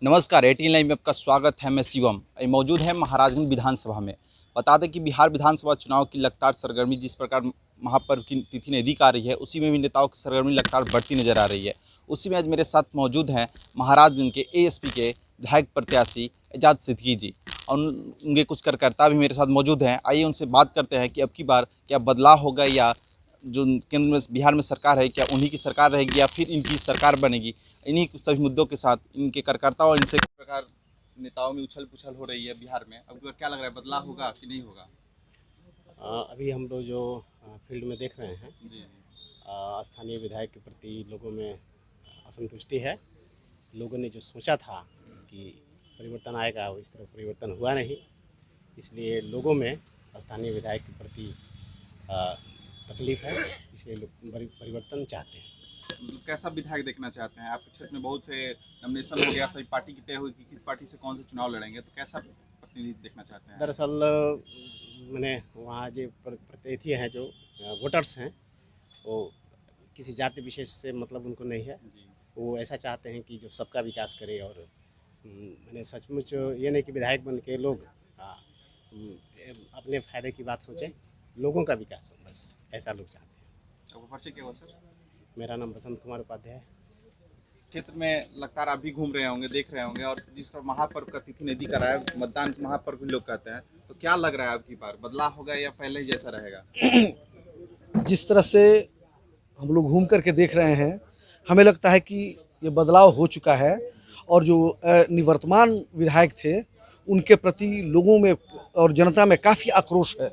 नमस्कार, 18 लाइव में आपका स्वागत है। मैं शिवम मौजूद है महाराजगंज विधानसभा में। बता दें कि बिहार विधानसभा चुनाव की लगातार सरगर्मी जिस प्रकार महापर्व की तिथि नज़दीक आ रही है, उसी में भी नेताओं की सरगर्मी लगातार बढ़ती नजर आ रही है। उसी में आज मेरे साथ मौजूद हैं महाराजगंज के एएसपी के विधायक प्रत्याशी एजाज सिद्दीकी जी, और उनके कुछ कार्यकर्ता भी मेरे साथ मौजूद हैं। आइए उनसे बात करते हैं कि अब की बार क्या बदलाव होगा, या जो केंद्र में बिहार में सरकार है, क्या उन्हीं की सरकार रहेगी या फिर इनकी सरकार बनेगी। इन्हीं सभी मुद्दों के साथ इनके कार्यकर्ता और इनसे किस प्रकार नेताओं में उछल पुछल हो रही है बिहार में, अब क्या लग रहा है, बदलाव होगा कि नहीं होगा? अभी हम लोग जो फील्ड में देख रहे हैं, जी। स्थानीय विधायक के प्रति लोगों में असंतुष्टि है। लोगों ने जो सोचा था कि परिवर्तन आएगा, वो इस तरह परिवर्तन हुआ नहीं। इसलिए लोगों में स्थानीय विधायक के प्रति तकलीफ है, इसलिए लोग परिवर्तन चाहते हैं। कैसा विधायक देखना चाहते हैं? आपके क्षेत्र में बहुत से नॉमिनेशन हो गया, सभी पार्टी की तय हुई कि किस पार्टी से कौन से चुनाव लड़ेंगे, तो कैसा प्रतिनिधि देखना चाहते हैं? दरअसल मैंने वहाँ जो प्रत्याशी हैं, जो वोटर्स हैं, वो किसी जाति विशेष से मतलब उनको नहीं है। वो ऐसा चाहते हैं कि जो सबका विकास करे, और मैंने सचमुच ये नहीं कि विधायक बन के लोग अपने फायदे की बात सोचें, लोगों का विकास हो, बस ऐसा लोग चाहते हैं। आपका परिचय क्या हुआ सर? मेरा नाम बसंत कुमार उपाध्याय है। क्षेत्र में लगातार आप भी घूम रहे होंगे, देख रहे होंगे, और जिस पर महापर्व का तिथि नज़दीक आ रहा है, मतदान के महापर्व भी लोग कहते हैं, तो क्या लग रहा है आपकी बार बदलाव होगा या पहले ही जैसा रहेगा? जिस तरह से हम लोग घूम करके देख रहे हैं, हमें लगता है कि ये बदलाव हो चुका है, और जो निवर्तमान विधायक थे उनके प्रति लोगों में और जनता में काफ़ी आक्रोश है।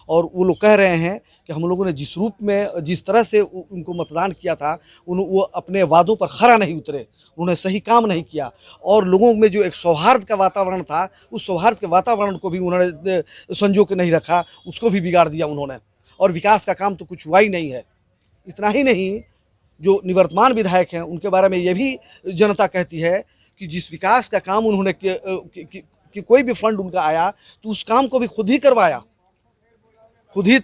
और वो लोग कह रहे हैं कि हम लोगों ने जिस रूप में, जिस तरह से उनको मतदान किया था, वो अपने वादों पर खरा नहीं उतरे, उन्होंने सही काम नहीं किया। और लोगों में जो एक सौहार्द का वातावरण था, उस सौहार्द के वातावरण को भी उन्होंने संजो के नहीं रखा, उसको भी बिगाड़ दिया उन्होंने। और विकास का काम तो कुछ हुआ ही नहीं है। इतना ही नहीं, जो निवर्तमान विधायक हैं उनके बारे में ये भी जनता कहती है कि जिस विकास का काम उन्होंने कि कोई भी फंड उनका आया तो उस काम को भी खुद ही करवाया, खुद ही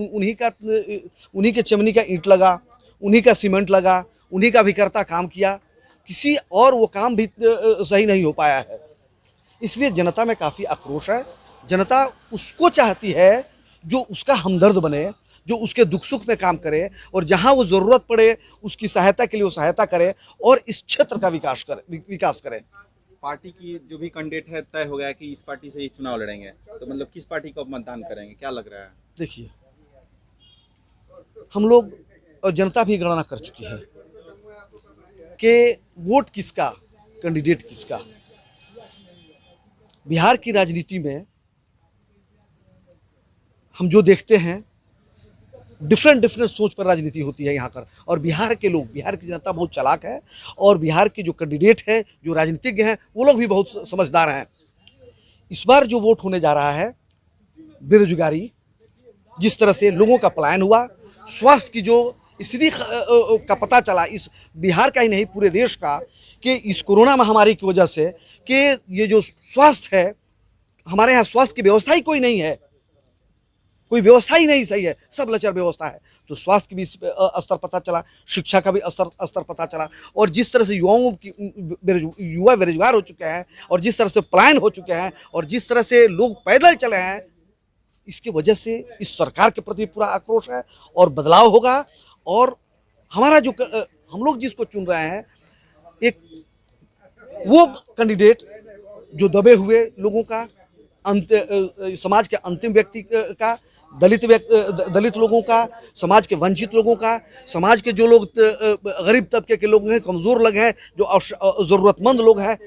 उन्हीं के चमनी का ईंट लगा, उन्हीं का सीमेंट लगा, उन्हीं का भी करता काम किया, किसी और वो काम भी सही नहीं हो पाया है। इसलिए जनता में काफ़ी आक्रोश है। जनता उसको चाहती है जो उसका हमदर्द बने, जो उसके दुख सुख में काम करे, और जहां वो ज़रूरत पड़े उसकी सहायता के लिए वो सहायता करे, और इस क्षेत्र का विकास करे। पार्टी की जो भी कैंडिडेट है तय हो गया कि इस पार्टी से ये चुनाव लड़ेंगे, तो मतलब किस पार्टी को मतदान करेंगे, क्या लग रहा है? देखिए, हम लोग और जनता भी गणना कर चुकी है कि वोट किसका, कैंडिडेट किसका। बिहार की राजनीति में हम जो देखते हैं, डिफरेंट सोच पर राजनीति होती है यहाँ पर। और बिहार के लोग, बिहार की जनता बहुत चालाक है, और बिहार के जो कैंडिडेट हैं, जो राजनीतिज्ञ हैं, वो लोग भी बहुत समझदार हैं। इस बार जो वोट होने जा रहा है, बेरोजगारी, जिस तरह से लोगों का पलायन हुआ, स्वास्थ्य की जो स्थिति का पता चला, इस बिहार का ही नहीं पूरे देश का, कि इस कोरोना महामारी की वजह से कि ये जो स्वास्थ्य है, हमारे यहाँ स्वास्थ्य की व्यवस्था ही कोई नहीं है, कोई व्यवस्था ही नहीं सही है, सब लचर व्यवस्था है। तो स्वास्थ्य की भी स्तर पता चला, शिक्षा का भी स्तर पता चला, और जिस तरह से युवा बेरोजगार हो चुके हैं, और जिस तरह से पलायन हो चुके हैं, और जिस तरह से लोग पैदल चले हैं, इसकी वजह से इस सरकार के प्रति पूरा आक्रोश है, और बदलाव होगा। और हमारा जो हम लोग जिसको चुन रहे हैं, एक वो कैंडिडेट जो दबे हुए लोगों का, समाज के अंतिम व्यक्ति का, दलित लोगों का, समाज के वंचित लोगों का, समाज के जो लोग गरीब तबके के लोग हैं, कमज़ोर लोग हैं, जो ज़रूरतमंद लोग हैं,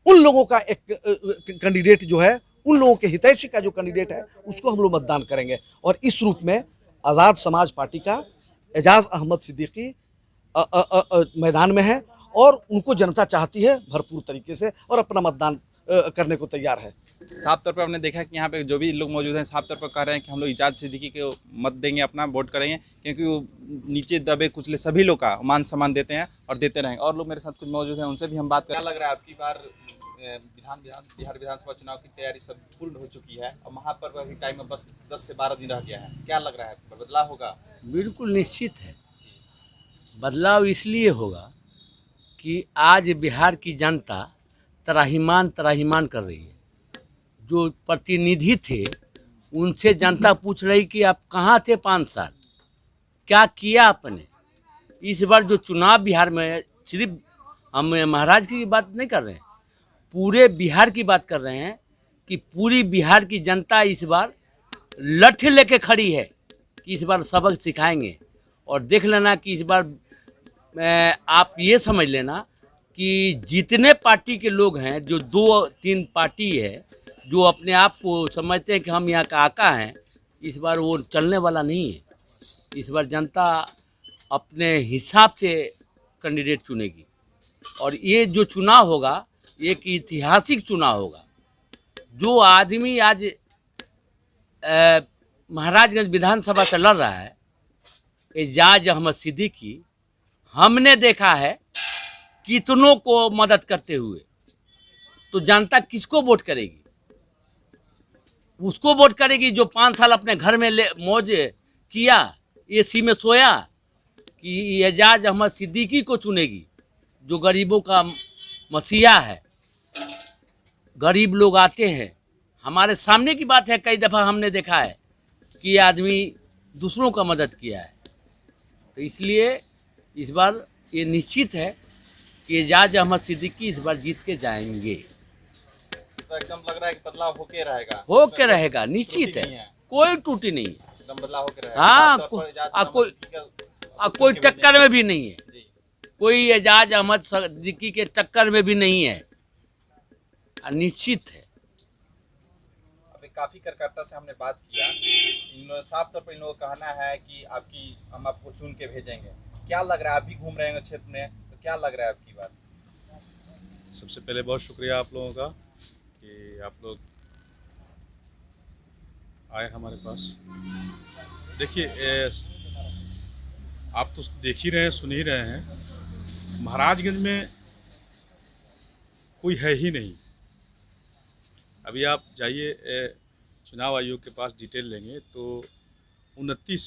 उन लोगों का एक कैंडिडेट जो है, उन लोगों के हितैषी का जो कैंडिडेट है, उसको हम लोग मतदान करेंगे। और इस रूप में आज़ाद समाज पार्टी का एजाज अहमद सिद्दीकी मैदान में है, और उनको जनता चाहती है भरपूर तरीके से, और अपना मतदान करने को तैयार है। साफ तौर पर हमने देखा कि यहाँ पे जो भी लोग मौजूद हैं, साफ तौर पर कह रहे हैं कि हम लोग एजाज सिद्दीकी को मत देंगे, अपना वोट करेंगे, क्योंकि वो नीचे दबे कुचले सभी लोग का मान सम्मान देते हैं और देते रहेंगे। और लोग मेरे साथ कुछ मौजूद हैं, उनसे भी हम बात करें। क्या लग रहा है आपकी बार बिहार विधानसभा चुनाव की तैयारी सब पूर्ण हो चुकी है, और महापर्व के टाइम में बस 10 से 12 दिन रह गया है, क्या लग रहा है, बदलाव होगा? बिल्कुल निश्चित है। बदलाव इसलिए होगा कि आज बिहार की जनता त्राहिमाम कर रही है। जो प्रतिनिधि थे उनसे जनता पूछ रही कि आप कहाँ थे 5 साल, क्या किया आपने। इस बार जो चुनाव बिहार में, सिर्फ हम महाराज की बात नहीं कर रहे हैं, पूरे बिहार की बात कर रहे हैं कि पूरी बिहार की जनता इस बार लठ लेके खड़ी है कि इस बार सबक सिखाएंगे। और देख लेना कि इस बार आप ये समझ लेना कि जितने पार्टी के लोग हैं, जो 2-3 पार्टी है जो अपने आप को समझते हैं कि हम यहाँ का आका हैं, इस बार वो चलने वाला नहीं है। इस बार जनता अपने हिसाब से कैंडिडेट चुनेगी और ये जो चुनाव होगा एक ऐतिहासिक चुनाव होगा। जो आदमी आज महाराजगंज विधानसभा से लड़ रहा है, एजाज अहमद सिद्दीकी, हमने देखा है कितनों को मदद करते हुए। तो जनता किसको वोट करेगी? उसको वोट करेगी जो 5 साल अपने घर में मौज किया, एसी में सोया, कि एजाज अहमद सिद्दीकी को चुनेगी जो गरीबों का मसीहा है। गरीब लोग आते हैं, हमारे सामने की बात है, कई दफ़ा हमने देखा है कि ये आदमी दूसरों का मदद किया है। तो इसलिए इस बार ये निश्चित है कि एजाज अहमद सिद्दीकी इस बार जीत के जाएंगे। एकदम लग रहा है कि बदलाव होके रहेगा, होके रहेगा, निश्चित है, कोई त्रुटि नहीं है, एकदम बदलाव होके रहेगा। हाँ, खास तौर पर एजाज अहमद कोई सिद्दीकी कोई टक्कर में भी नहीं है, जी। कोई एजाज अहमद सिद्दीकी के टक्कर में भी नहीं है, निश्चित है। अभी काफी कार्यकर्ता से हमने बात किया, इन साफ तौर पर इन लोगों का कहना है कि हम आपको चुन के भेजेंगे। क्या लग रहा है, आप भी घूम रहे हैं क्षेत्र में, तो क्या लग रहा है आपकी बात? सबसे पहले बहुत शुक्रिया आप लोगों का कि आप लोग आए हमारे पास। देखिए, आप तो देख ही रहे हैं, सुन ही रहे हैं, महाराजगंज में कोई है ही नहीं। अभी आप जाइए चुनाव आयोग के पास, डिटेल लेंगे तो 29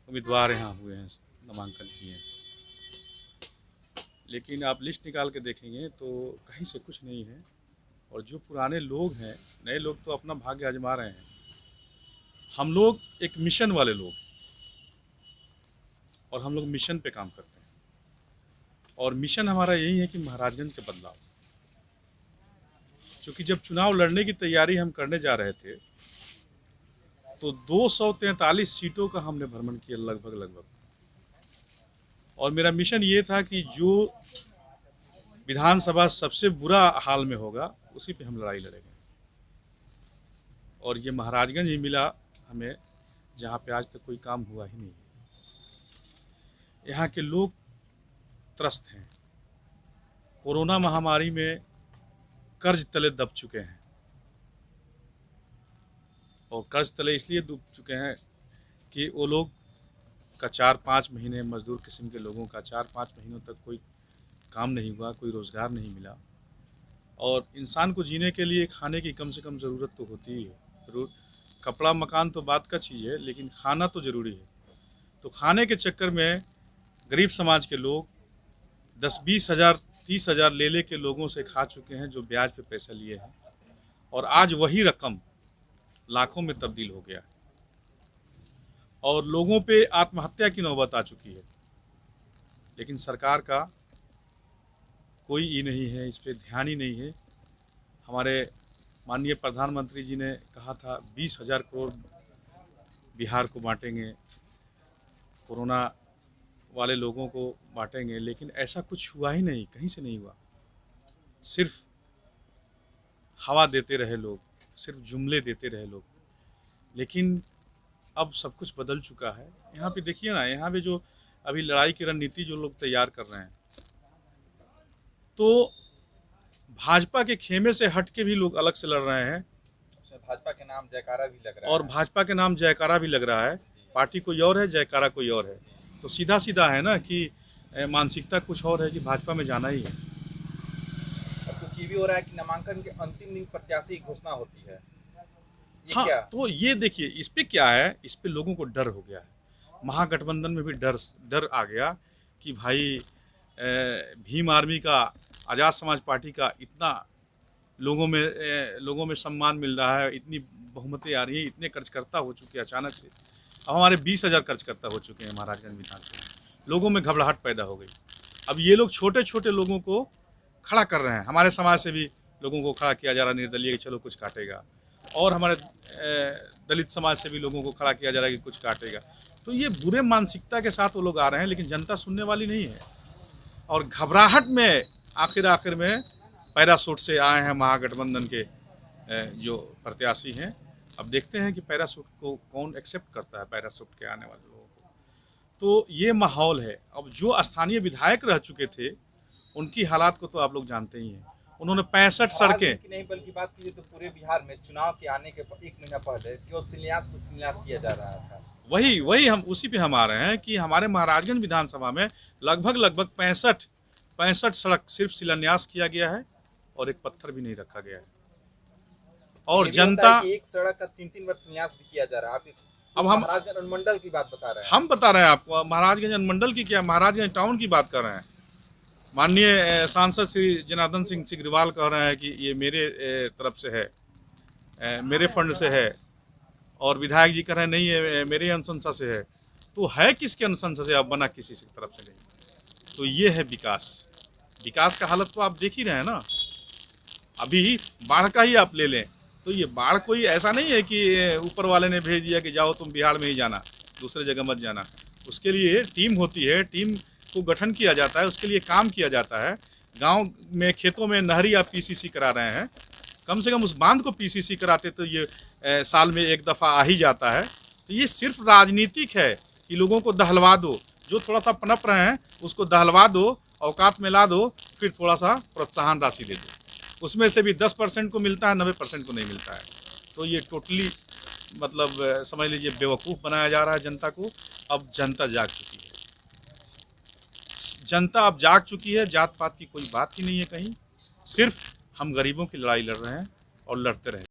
उम्मीदवार यहाँ हुए हैं, नामांकन किए हैं, लेकिन आप लिस्ट निकाल के देखेंगे तो कहीं से कुछ नहीं है। और जो पुराने लोग हैं, नए लोग तो अपना भाग्य आजमा रहे हैं। हम लोग एक मिशन वाले लोग, और हम लोग मिशन पे काम करते हैं, और मिशन हमारा यही है कि महाराजगंज के बदलाव। क्योंकि जब चुनाव लड़ने की तैयारी हम करने जा रहे थे तो 243 सीटों का हमने भ्रमण किया लगभग, और मेरा मिशन ये था कि जो विधानसभा सबसे बुरा हाल में होगा उसी पे हम लड़ाई लड़ेंगे। और ये महाराजगंज ही मिला हमें, जहाँ पे आज तक कोई काम हुआ ही नहीं। यहाँ के लोग त्रस्त हैं, कोरोना महामारी में कर्ज तले दब चुके हैं, और कर्ज तले इसलिए दब चुके हैं कि वो लोग का 4-5 महीने, मजदूर किस्म के लोगों का 4-5 महीनों तक कोई काम नहीं हुआ, कोई रोज़गार नहीं मिला। और इंसान को जीने के लिए खाने की कम से कम ज़रूरत तो होती ही है। कपड़ा मकान तो बात का चीज़ है, लेकिन खाना तो ज़रूरी है। तो खाने के चक्कर में गरीब समाज के लोग 10-20 हज़ार 30 हज़ार ले के लोगों से खा चुके हैं, जो ब्याज पे पैसा लिए हैं, और आज वही रकम लाखों में तब्दील हो गया है, और लोगों पे आत्महत्या की नौबत आ चुकी है। लेकिन सरकार का कोई ई नहीं है, इस पे ध्यान ही नहीं है। हमारे माननीय प्रधानमंत्री जी ने कहा था 20,000 करोड़ बिहार को बांटेंगे, कोरोना वाले लोगों को बांटेंगे, लेकिन ऐसा कुछ हुआ ही नहीं, कहीं से नहीं हुआ। सिर्फ हवा देते रहे लोग, सिर्फ जुमले देते रहे लोग। लेकिन अब सब कुछ बदल चुका है। यहाँ पे देखिए ना, यहाँ पे जो अभी लड़ाई की रणनीति जो लोग तैयार कर रहे हैं, तो भाजपा के खेमे से हट के भी लोग अलग से लड़ रहे हैं। भाजपा के नाम जयकारा भी लग रहा है, और भाजपा के नाम जयकारा भी लग रहा है। पार्टी कोई और है, जयकारा कोई और है। तो सीधा सीधा है ना कि मानसिकता कुछ और है कि भाजपा में जाना ही है। और कुछ ये भी हो रहा है कि नामांकन के अंतिम दिन प्रत्याशी की घोषणा होती है, ये हाँ, क्या? तो ये देखिए, इस पे क्या है, इस पे लोगों को डर हो गया है। महागठबंधन में भी डर आ गया कि भाई भीम आर्मी का, आज़ाद समाज पार्टी का इतना लोगों में सम्मान मिल रहा है, इतनी बहुमतें आ रही हैं, इतने कर्जकर्ता हो चुके हैं अचानक से। अब हमारे 20,000 कर्जकर्ता हो चुके हैं महाराजगंज विधानसभा। लोगों में घबराहट पैदा हो गई। अब ये लोग छोटे छोटे लोगों को खड़ा कर रहे हैं। हमारे समाज से भी लोगों को खड़ा किया जा रहा है निर्दलीय कि चलो कुछ काटेगा, और हमारे दलित समाज से भी लोगों को खड़ा किया जा रहा है कि कुछ काटेगा। तो ये बुरे मानसिकता के साथ वो लोग आ रहे हैं, लेकिन जनता सुनने वाली नहीं है। और घबराहट में आखिर में पैरासूट से आए हैं महागठबंधन के जो प्रत्याशी हैं। अब देखते हैं कि पैरासूट को कौन एक्सेप्ट करता है, पैरासूट के आने वाले लोगों को। तो ये माहौल है। अब जो स्थानीय विधायक रह चुके थे उनकी हालात को तो आप लोग जानते ही हैं। उन्होंने 65 सड़कें की नहीं बल्कि बात कीजिए तो पूरे बिहार में चुनाव के आने के 1 महीना पहले क्यों शिलान्यास किया जा रहा था। वही हम उसी पे हम आ रहे हैं कि हमारे महाराजगंज विधानसभा में लगभग 65 सड़क सिर्फ शिलान्यास किया गया है और एक पत्थर भी नहीं रखा गया है। और जनता एक सड़क का 3-3 बार शिलान्यास भी किया जा रहा है। अब हम महाराजगंज अनुमंडल की बात बता रहे हैं। हम बता रहे हैं आपको महाराजगंज अनुमंडल की क्या, महाराजगंज टाउन की बात कर रहे हैं। माननीय सांसद श्री जनार्दन सिंह सिग्रीवाल कह रहे हैं कि ये मेरे तरफ से है, मेरे फंड से है, और विधायक जी कह रहे हैं नहीं ये मेरे अनुशंसा से है। तो है किसके अनुशंसा से? अब बना किसी की तरफ से नहीं। तो ये है विकास का हालत तो आप देख ही रहे हैं ना। अभी बाढ़ का ही आप ले लें तो ये बाढ़ कोई ऐसा नहीं है कि ऊपर वाले ने भेज दिया कि जाओ तुम बिहार में ही जाना, दूसरे जगह मत जाना। उसके लिए टीम होती है, टीम को गठन किया जाता है, उसके लिए काम किया जाता है। गांव में खेतों में नहरी आप पीसीसी करा रहे हैं, कम से कम उस बांध को पीसीसी कराते तो ये साल में एक दफ़ा आ ही जाता है। तो ये सिर्फ राजनीतिक है कि लोगों को दहलवा दो, जो थोड़ा सा पनप रहे हैं उसको दहलवा दो, औकात में ला दो, फिर थोड़ा सा प्रोत्साहन राशि दे दो। उसमें से भी 10% को मिलता है, 90% को नहीं मिलता है। तो ये टोटली मतलब समझ लीजिए बेवकूफ़ बनाया जा रहा है जनता को। अब जनता जाग चुकी है, जनता अब जाग चुकी है। जात पात की कोई बात ही नहीं है कहीं, सिर्फ हम गरीबों की लड़ाई लड़ रहे हैं और लड़ते रहे।